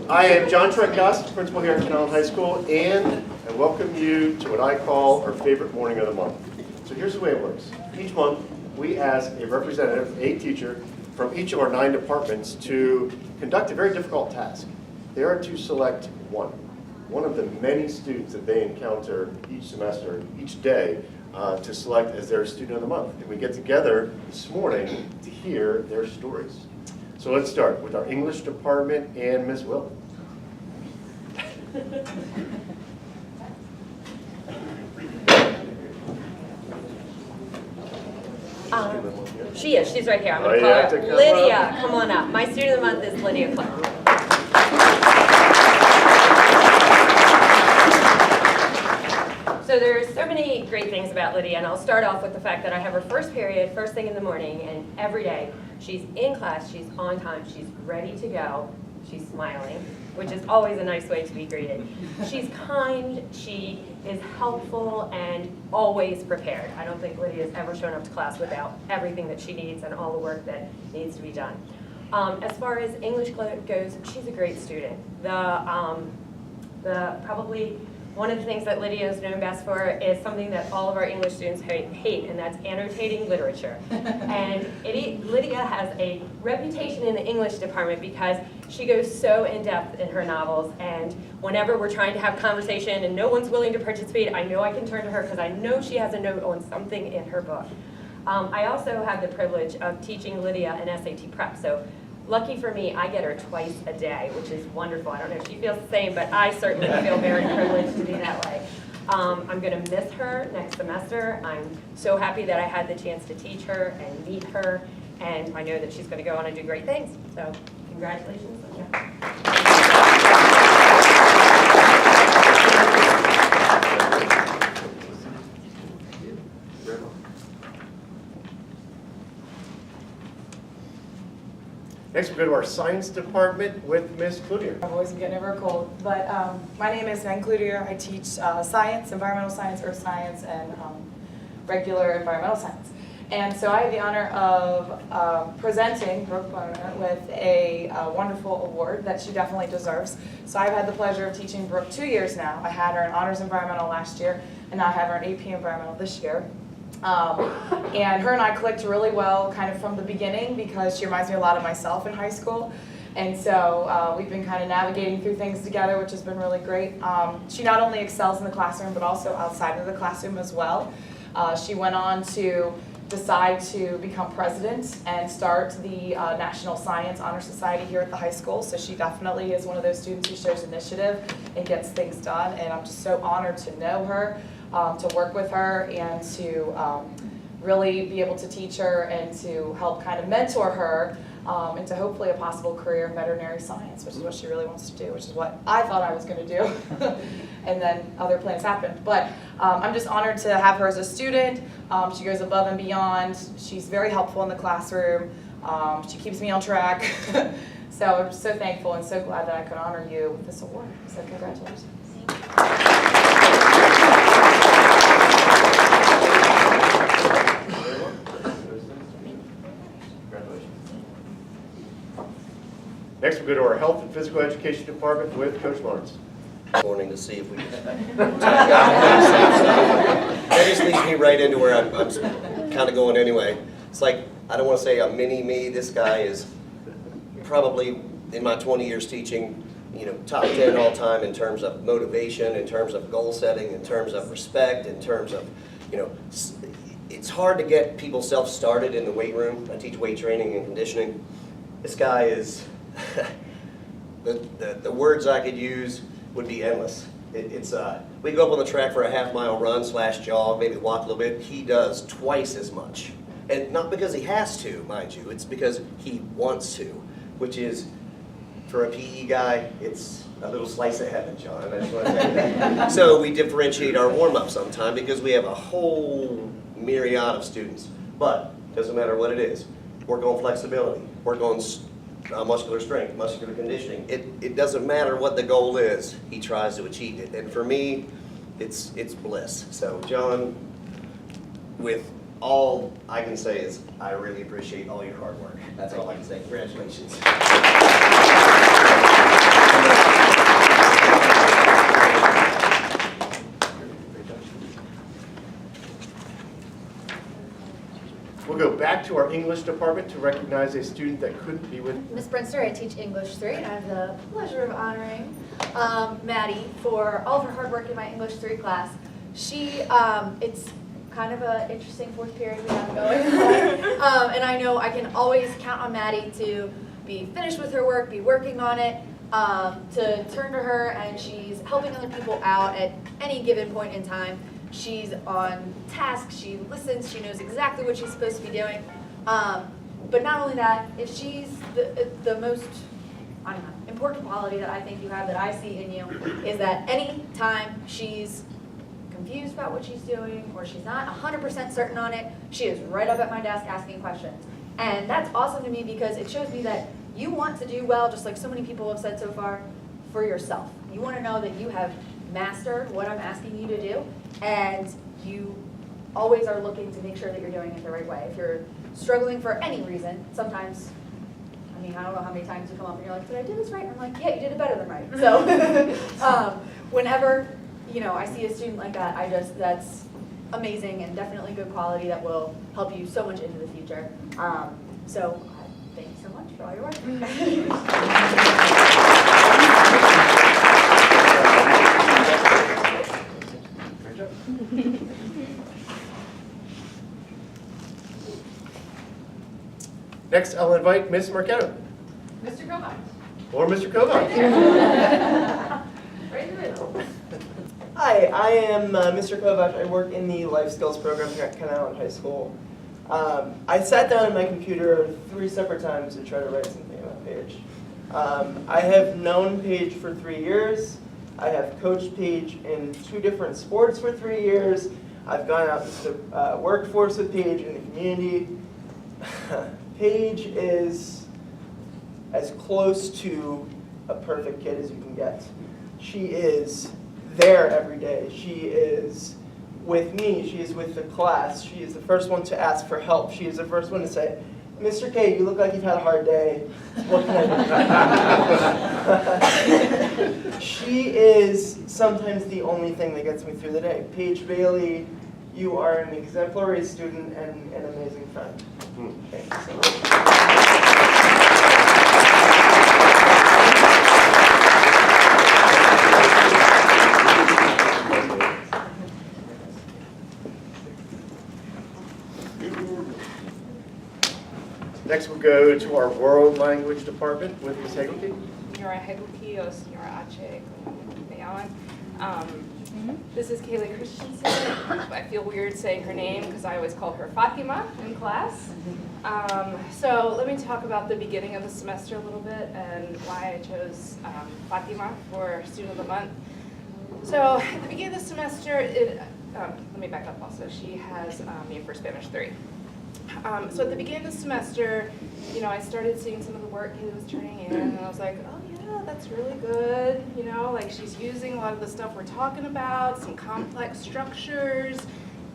I am John Trencos, principal here at Canal High School, and I welcome you to what I call our favorite morning of the month. So here's the way it works. Each month, we ask a representative, a teacher, from each of our 9 departments to conduct a very difficult task. They are to select one of the many students that they encounter each semester, each day, to select as their student of the month. And we get together this morning to hear their stories. So let's start with our English department and Ms. Will. She's right here. I'm going to call her Lydia. Come on up. My student of the month is Lydia Clark. So there's so many great things about Lydia, and I'll start off with the fact that I have her first period, first thing in the morning, and every day she's in class, she's on time, she's ready to go, she's smiling, which is always a nice way to be greeted. She's kind, she is helpful, and always prepared. I don't think Lydia's ever shown up to class without everything that she needs and all the work that needs to be done. As far as English goes, she's a great student. Probably one of the things that Lydia is known best for is something that all of our English students hate, and that's annotating literature. And Lydia has a reputation in the English department because she goes so in-depth in her novels, and whenever we're trying to have conversation and no one's willing to participate, I know I can turn to her because I know she has a note on something in her book. I also have the privilege of teaching Lydia an SAT prep, so lucky for me, I get her twice a day, which is wonderful. I don't know if she feels the same, but I certainly feel very privileged to be that way. I'm going to miss her next semester. I'm so happy that I had the chance to teach her and meet her, and I know that she's going to go on and do great things. So congratulations, Lydia. Next, we'll go to our science department with Ms. Cloutier. My voice is getting over a cold, but my name is Nan Cloutier. I teach science, environmental science, earth science, and regular environmental science. And so I have the honor of presenting Brooke Boner with a wonderful award that she definitely deserves. So I've had the pleasure of teaching Brooke 2 years now. I had her in honors environmental last year, and now I have her in AP environmental this year. And her and I clicked really well kind of from the beginning because she reminds me a lot of myself in high school. And so we've been kind of navigating through things together, which has been really great. She not only excels in the classroom, but also outside of the classroom as well. She went on to decide to become president and start the National Science Honor Society here at the high school. So she definitely is one of those students who shows initiative and gets things done. And I'm just so honored to know her, to work with her, and to really be able to teach her and to help kind of mentor her into hopefully a possible career in veterinary science, which is what she really wants to do, which is what I thought I was going to do. And then other plans happened. But I'm just honored to have her as a student. She goes above and beyond. She's very helpful in the classroom. She keeps me on track. So I'm just so thankful and so glad that I could honor you with this award. So congratulations. Next, we'll go to our health and physical education department with Coach Lawrence. Morning to see if we can. That just leads me right into where I'm kind of going anyway. It's like, I don't want to say a mini me. This guy is probably, in my 20 years teaching, top 10 all time in terms of motivation, in terms of goal setting, in terms of respect, in terms of, it's hard to get people self-started in the weight room. I teach weight training and conditioning. This guy is, the words I could use would be endless. We go up on the track for a half-mile run / jog, maybe walk a little bit. He does twice as much. And not because he has to, mind you, it's because he wants to, which is, for a PE guy, it's a little slice of heaven, John. I just want to say that. So we differentiate our warm-up sometime because we have a whole myriad of students. But doesn't matter what it is. Work on flexibility, work on muscular strength, muscular conditioning. It doesn't matter what the goal is, he tries to achieve it. And for me, it's bliss. So John, with all I can say is I really appreciate all your hard work. That's all I can say. Congratulations. English department to recognize a student that couldn't be with. Miss Brinster, I teach English 3, and I have the pleasure of honoring Maddie for all of her hard work in my English 3 class. It's kind of an interesting fourth period we have going on, and I know I can always count on Maddie to be finished with her work, be working on it, to turn to her, and she's helping other people out at any given point in time. She's on task, she listens, she knows exactly what she's supposed to be doing. But not only that, if she's the most, I don't know, important quality that I think you have, that I see in you, is that any time she's confused about what she's doing or she's not 100% certain on it, she is right up at my desk asking questions. And that's awesome to me because it shows me that you want to do well, just like so many people have said so far, for yourself. You want to know that you have mastered what I'm asking you to do, and you always are looking to make sure that you're doing it the right way. If you're struggling for any reason, sometimes, I mean, I don't know how many times you come up and you're like, did I do this right? And I'm like, yeah, you did it better than right. So whenever, you know, I see a student like that, that's amazing and definitely good quality that will help you so much into the future. So thank you so much for all your work. Great job. Next, I'll invite Ms. Marquetto. Mr. Kovacs. Or Mr. Kovacs. Right in the middle. Hi, I am Mr. Kovac. I work in the Life Skills program here at Kent Island High School. I sat down at my computer 3 separate times to try to write something about Paige. I have known Paige for 3 years. I have coached Paige in 2 different sports for 3 years. I've gone out into the workforce with Paige in the community. Paige is as close to a perfect kid as you can get. She is there every day. She is with me. She is with the class. She is the first one to ask for help. She is the first one to say, Mr. K, you look like you've had a hard day. What can I do? She is sometimes the only thing that gets me through the day. Paige Bailey, you are an exemplary student and an amazing friend. Thank you so much. Next, we'll go to our World Language Department with Ms. Hagelke. Señora Hegelke o Señora H, como me llaman. This is Kaylee Christensen. I feel weird saying her name because I always call her Fatima in class. So let me talk about the beginning of the semester a little bit and why I chose Fatima for Student of the Month. So at the beginning of the semester, let me back up also. She has me for Spanish 3. So at the beginning of the semester, you know, I started seeing some of the work Kaylee was turning in, and I was like, oh yeah, that's really good. You know, like she's using a lot of the stuff we're talking about, some complex structures,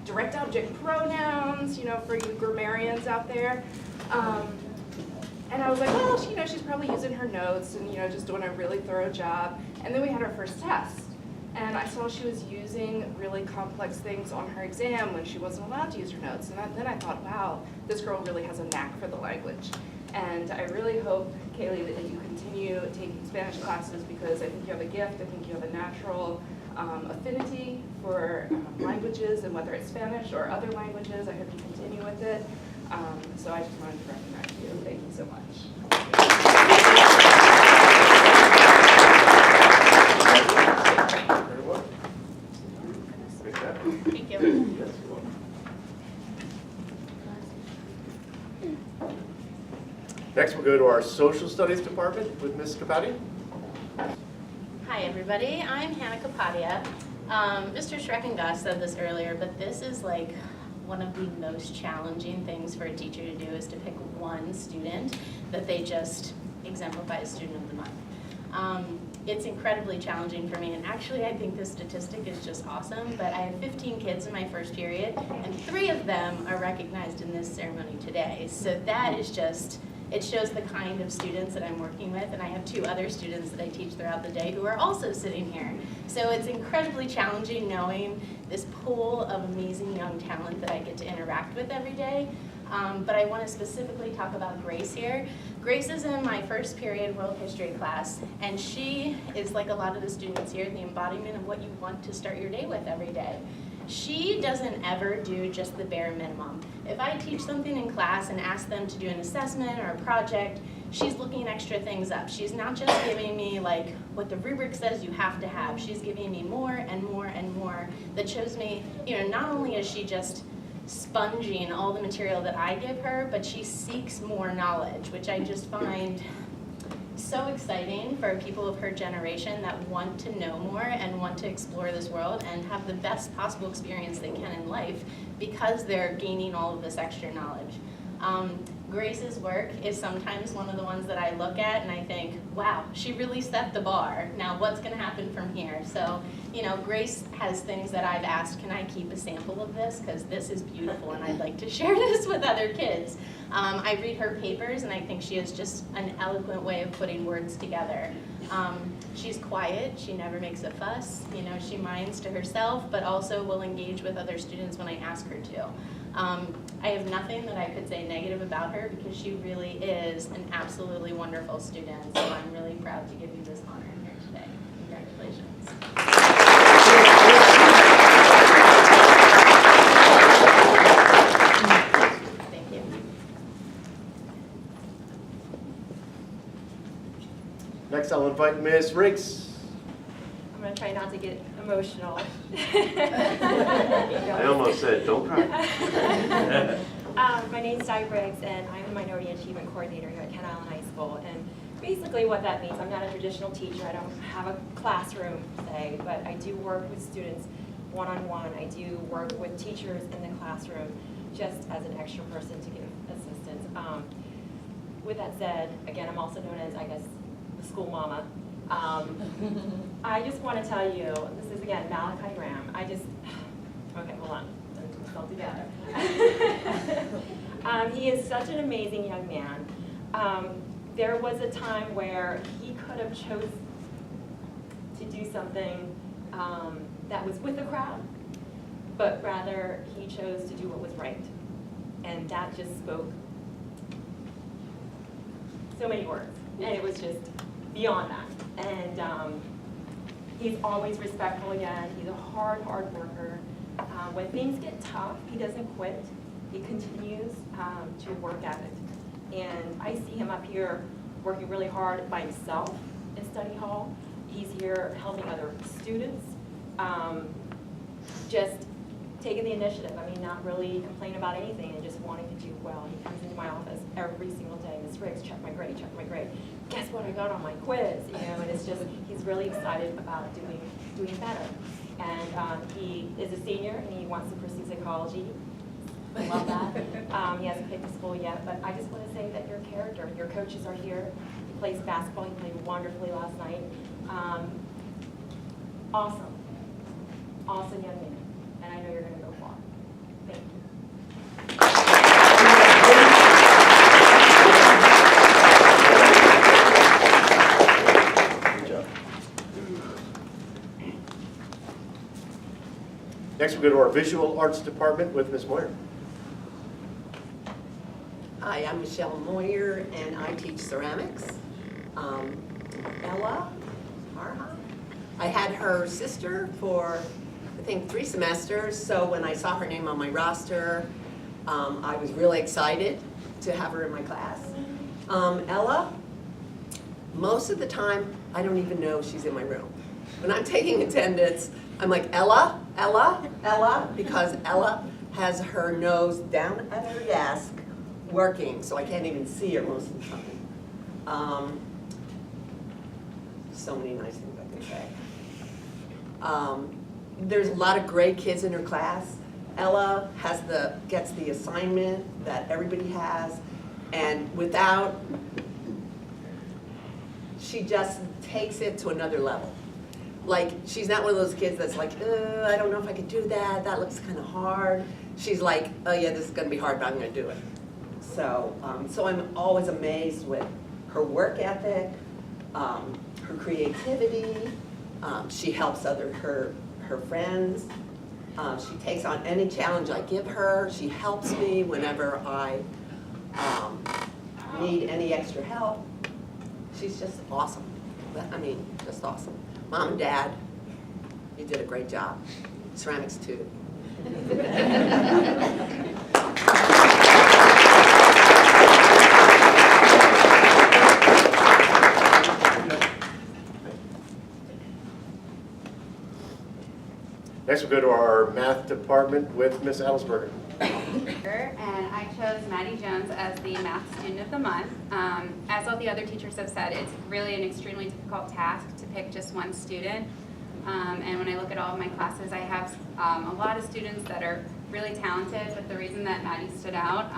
direct object pronouns, you know, for you grammarians out there. And I was like, well, you know, she's probably using her notes and, you know, just doing a really thorough job. And then we had our first test. And I saw she was using really complex things on her exam when she wasn't allowed to use her notes. And then I thought, wow, this girl really has a knack for the language. And I really hope, Kaylee, that you continue taking Spanish classes because I think you have a gift. I think you have a natural affinity for languages, and whether it's Spanish or other languages, I hope you continue with it. So I just wanted to recognize you. Thank you so much. Very well. Good job. Thank you. Yes, you are. Next, we'll go to our Social Studies Department with Ms. Capati. Hi, everybody. I'm Hannah Kapadia. Mr. Schreckengoss said this earlier, but this is like one of the most challenging things for a teacher to do is to pick one student that they just exemplify as Student of the Month. It's incredibly challenging for me, and actually I think this statistic is just awesome, but I have 15 kids in my first period, and 3 of them are recognized in this ceremony today. So that is just, it shows the kind of students that I'm working with, and I have 2 other students that I teach throughout the day who are also sitting here. So it's incredibly challenging knowing this pool of amazing young talent that I get to interact with every day. But I want to specifically talk about Grace here. Grace is in my first period world history class, and she is, like a lot of the students here, the embodiment of what you want to start your day with every day. She doesn't ever do just the bare minimum. If I teach something in class and ask them to do an assessment or a project, she's looking extra things up. She's not just giving me like what the rubric says you have to have. She's giving me more and more and more that shows me, not only is she just sponging all the material that I give her, but she seeks more knowledge, which I just find so exciting for people of her generation that want to know more and want to explore this world and have the best possible experience they can in life because they're gaining all of this extra knowledge. Grace's work is sometimes one of the ones that I look at and I think, wow, she really set the bar. Now what's going to happen from here? So, Grace has things that I've asked, can I keep a sample of this? Because this is beautiful and I'd like to share this with other kids. I read her papers and I think she has just an eloquent way of putting words together. She's quiet, she never makes a fuss, she minds to herself, but also will engage with other students when I ask her to. I have nothing that I could say negative about her because she really is an absolutely wonderful student, so I'm really proud to give you this honor here today. Congratulations. Thank you. Next, I'll invite Ms. Riggs. I'm going to try not to get emotional. I almost said, don't cry. My name's Di Briggs, and I'm the Minority Achievement Coordinator here at Kent Island High School. And basically what that means, I'm not a traditional teacher. I don't have a classroom, say, but I do work with students one-on-one. I do work with teachers in the classroom just as an extra person to give assistance. With that said, again, I'm also known as, I guess, the school mama. I just want to tell you, this is again Malachi Graham. Okay, hold on, let's put this all together. He is such an amazing young man. There was a time where he could have chose to do something that was with the crowd, but rather he chose to do what was right. And that just spoke so many words, and it was just beyond that. And he's always respectful again. He's a hard worker. When things get tough, he doesn't quit. He continues to work at it. And I see him up here working really hard by himself in study hall. He's here helping other students, just taking the initiative. I mean, not really complaining about anything and just wanting to do well. He comes into my office every single day. Ms. Riggs, check my grade, check my grade. Guess what I got on my quiz? And it's just, he's really excited about doing better. And he is a senior and he wants to pursue psychology. I love that. He hasn't picked a school yet, but I just want to say that your character, your coaches are here. He plays basketball. He played wonderfully last night. Awesome young man. And I know you're going to go far. Thank you. Good job. Next, we go to our visual arts department with Ms. Moyer. Hi, I'm Michelle Moyer, and I teach ceramics. Ella Harha. I had her sister for, I think, 3 semesters, so when I saw her name on my roster, I was really excited to have her in my class. Ella, most of the time, I don't even know she's in my room. When I'm taking attendance, I'm like, Ella, Ella, Ella, because Ella has her nose down at her desk working, so I can't even see her most of the time. So many nice things I can say. There's a lot of great kids in her class. Ella gets the assignment that everybody has, and she just takes it to another level. Like, she's not one of those kids that's like, I don't know if I could do that, that looks kind of hard. She's like, oh yeah, this is gonna be hard, but I'm gonna do it. So I'm always amazed with her work ethic, her creativity. She helps her friends. She takes on any challenge I give her. She helps me whenever I need any extra help. She's just awesome. I mean, just awesome. Mom and Dad, you did a great job. Ceramics too. Next, we'll go to our math department with Miss Adelsberger. And I chose Maddie Jones as the math student of the month. As all the other teachers have said, it's really an extremely difficult task to pick just one student. And when I look at all of my classes, I have a lot of students that are really talented, but the reason that Maddie stood out,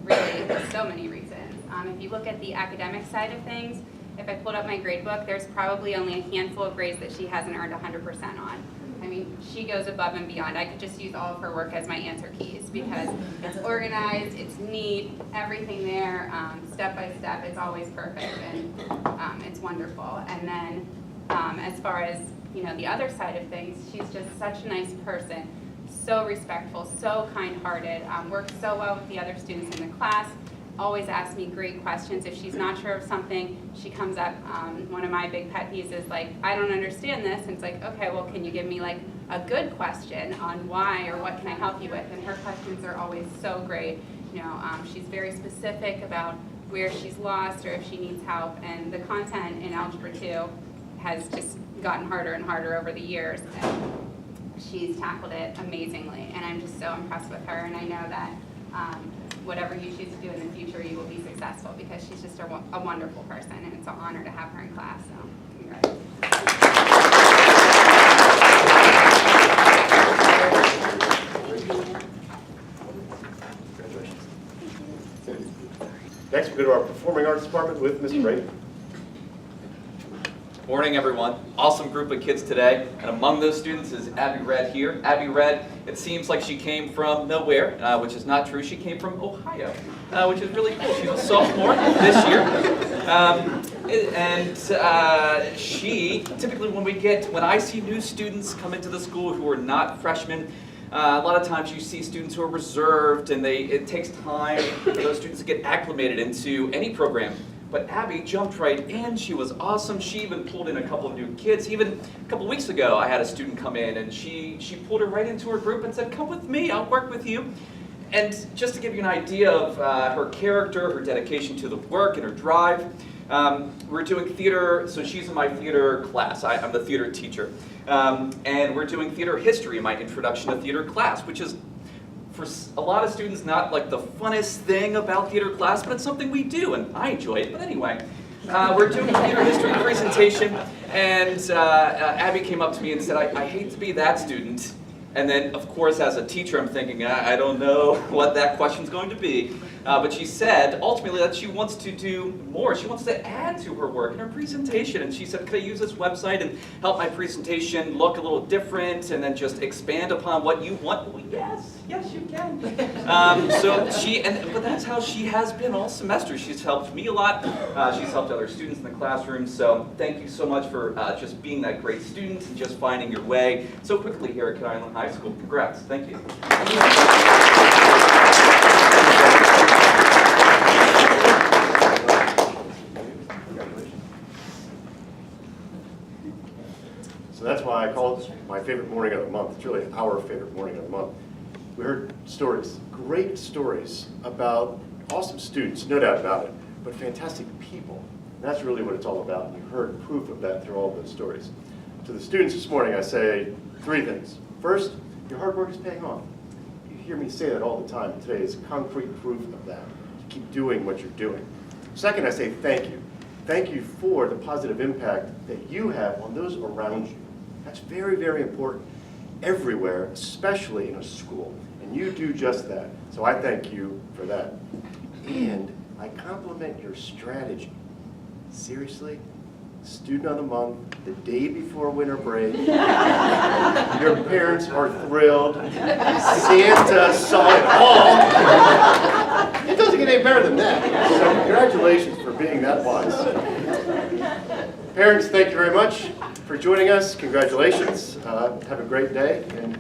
really, there's so many reasons. If you look at the academic side of things, if I pulled up my grade book, there's probably only a handful of grades that she hasn't earned 100% on. I mean, she goes above and beyond. I could just use all of her work as my answer keys because it's organized, it's neat, everything there, step by step, it's always perfect, and it's wonderful. And then as far as, you know, the other side of things, she's just such a nice person, so respectful, so kind-hearted, works so well with the other students in the class, always asks me great questions. If she's not sure of something, she comes up. One of my big pet peeves is like, I don't understand this. And it's like, okay, well, can you give me like a good question on why or what can I help you with? And her questions are always so great. You know, she's very specific about where she's lost or if she needs help. And the content in Algebra 2 has just gotten harder and harder over the years. And she's tackled it amazingly. And I'm just so impressed with her. And I know that whatever you choose to do in the future, you will be successful because she's just a wonderful person, and it's an honor to have her in class. So, congratulations. Next, we'll go to our performing arts department with Ms. Brayton. Morning, everyone. Awesome group of kids today, and among those students is Abby Red here. Abby Red, it seems like she came from nowhere, which is not true. She came from Ohio, which is really cool. She's a sophomore this year. She, typically when I see new students come into the school who are not freshmen, a lot of times you see students who are reserved, and it takes time for those students to get acclimated into any program. But Abby jumped right in. She was awesome. She even pulled in a couple of new kids. Even a couple weeks ago, I had a student come in, and she pulled her right into her group and said, "Come with me, I'll work with you." And just to give you an idea of her character, her dedication to the work, and her drive, we're doing theater, so she's in my theater class. I'm the theater teacher. And we're doing theater history in my introduction to theater class, which is, for a lot of students, not like the funnest thing about theater class, but it's something we do, and I enjoy it. But anyway, we're doing a theater history presentation, and Abby came up to me and said, I hate to be that student. And then, of course, as a teacher, I'm thinking, I don't know what that question's going to be. But she said, ultimately, that she wants to do more. She wants to add to her work in her presentation. And she said, could I use this website and help my presentation look a little different and then just expand upon what you want? Well, yes, you can. But that's how she has been all semester. She's helped me a lot. She's helped other students in the classroom. So thank you so much for just being that great student and just finding your way so quickly here at Kent Island High School. Congrats. Thank you. So that's why I call it my favorite morning of the month. It's really our favorite morning of the month. We heard stories, great stories about awesome students, no doubt about it, but fantastic people. And that's really what it's all about. And you heard proof of that through all of those stories. To the students this morning, I say 3 things. First, your hard work is paying off. You hear me say that all the time. Today is concrete proof of that. You keep doing what you're doing. Second, I say thank you. Thank you for the positive impact that you have on those around you. That's very, very important everywhere, especially in a school. And you do just that. So I thank you for that. And I compliment your strategy. Seriously? Student of the month, the day before winter break. Your parents are thrilled. Santa saw it all. It doesn't get any better than that. So congratulations for being that wise. Parents, thank you very much for joining us. Congratulations. Have a great day. And